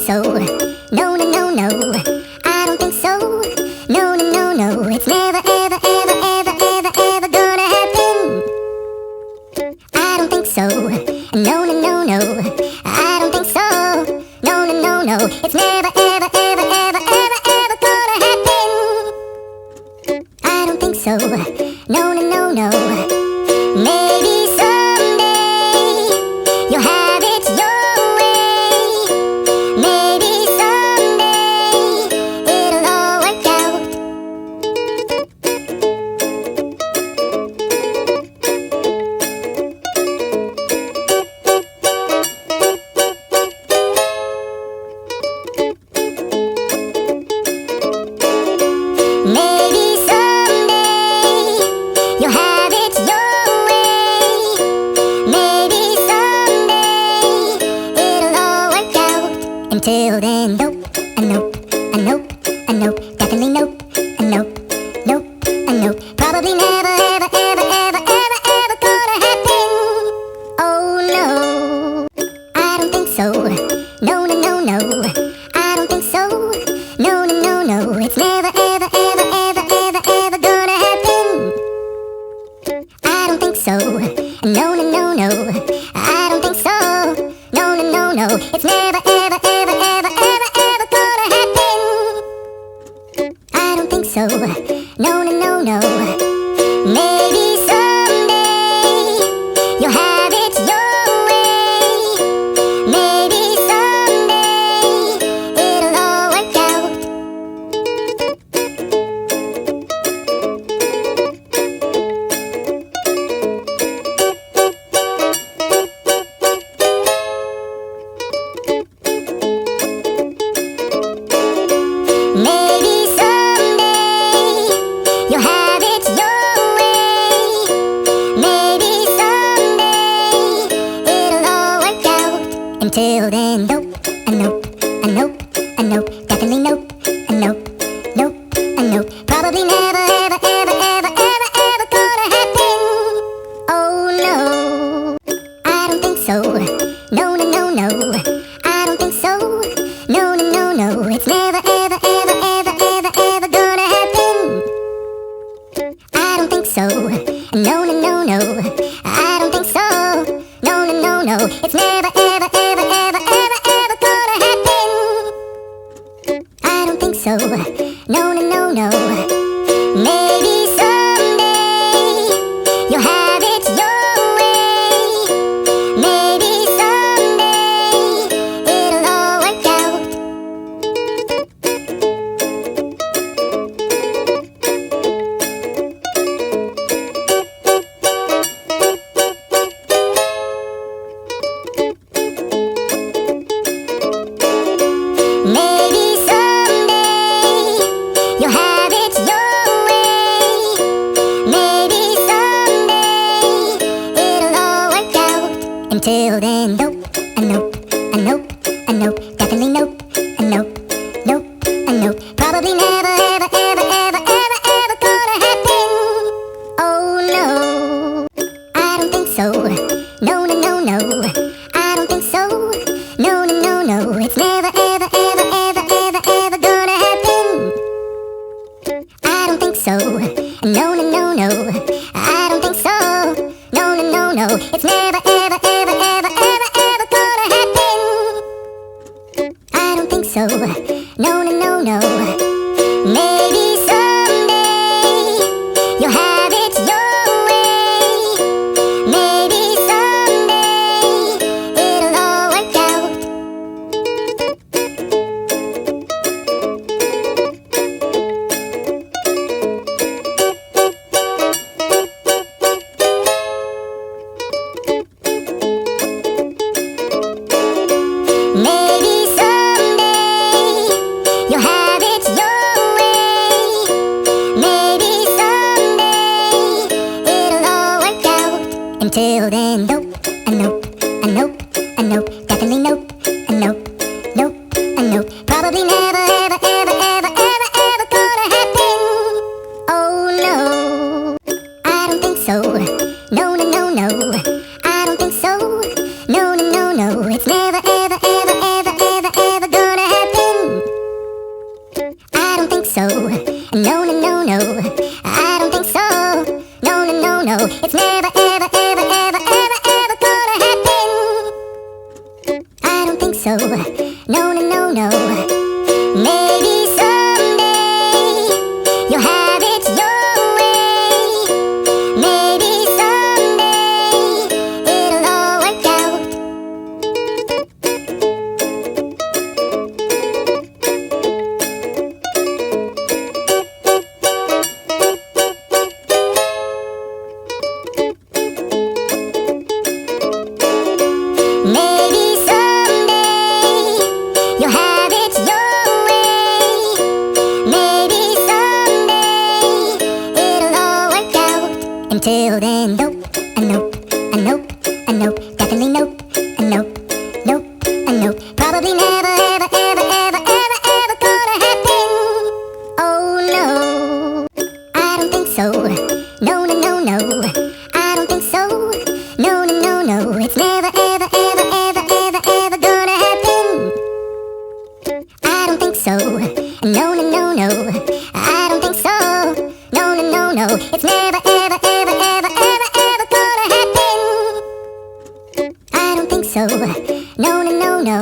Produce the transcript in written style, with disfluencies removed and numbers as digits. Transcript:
so. No, no, no, no. I don't think so. No, no, no, no. It's never, ever, ever, ever, ever, ever gonna happen. I don't think so. No, no, no, no. I don't think so. No, no, no, no. It's never, ever, ever, ever, ever, ever gonna happen. I don't think so. No, no, no, no. Maybe someday you'll have it your way. Maybe someday it'll all work out. Maybe someday you'll have it your way. Maybe someday it'll all work out. Until then, nope, a nope, a nope, a nope, definitely nope, a nope, nope, a nope. Probably never, ever, ever, ever, ever, ever gonna happen. Oh no, I don't think so. No, no, no, no. I don't think so. No, no, no, no. It's never, ever, ever, ever, ever, ever gonna happen. I don't think so. No, no, no, no. I don't think so. No, no, no, no. It's never, ever, ever, ever, ever, ever gonna happen. I don't think so. No, no, no, no. Maybe someday you'll have it your way. Maybe someday it'll all work out. Maybe someday you'll have it your way. Maybe someday it'll all work out. Until then, nope, a nope, a nope, a nope, definitely nope, a nope, nope, a nope. Probably never, ever, ever, ever, ever, ever gonna happen. Oh no, I don't think so. No, no, no, no. I don't think so. No, no, no, no. It's never, ever, ever, ever, ever, ever gonna happen. I don't think so. No, no, no, no. I don't think so. No, no, no, no. It's never, ever, ever, ever, ever, ever gonna happen. I don't think so. No, no, no, no. Maybe someday you'll have it your way. Maybe someday it'll all work out. Maybe someday you'll have it your way. Maybe someday it'll all work out. Until then, nope, a nope, a nope, a nope, definitely nope, a nope, nope, a nope. Probably never, ever, ever, ever, ever, ever gonna happen. Oh no, I don't think so. No, no, no, no. I don't think so. No, no, no, no. It's never, ever, ever, ever, ever, ever gonna happen. I don't think so. No, no, no, no. I don't think so. No, no, no, no. It's never, ever, ever, ever, ever, ever gonna happen. I don't think so. No, no, no, no. Maybe someday you'll have it your way. Maybe someday it'll all work out. Maybe someday you'll have it your way. Maybe someday it'll all work out. Until then, nope, a nope, a nope, a nope, definitely nope, a nope, nope, a nope. Probably never, ever, ever, ever, ever, ever gonna happen. Oh no, I don't think so. No, no, no, no. I don't think so. No, no, no, no. It's never, ever, ever, ever, ever, ever gonna so. No, no, no, no. Maybe someday you'll have it your way. Maybe someday it'll all work out. Maybe someday you'll have it your way. Maybe someday it'll all work out. Until then, nope, a nope, a nope, a nope, definitely nope, a nope, nope, a nope. Probably never, ever, ever, ever, ever, ever gonna happen. Oh no, I don't think so. No, no, no, no, I don't think so. No, no, no, no, it's never, ever, ever, ever, ever, ever gonna happen. I don't think so. No, no, no, no, I don't think so. No, no, no, no, it's never, ever, ever, ever, ever, ever gonna happen. I don't think so. No, no, no, no.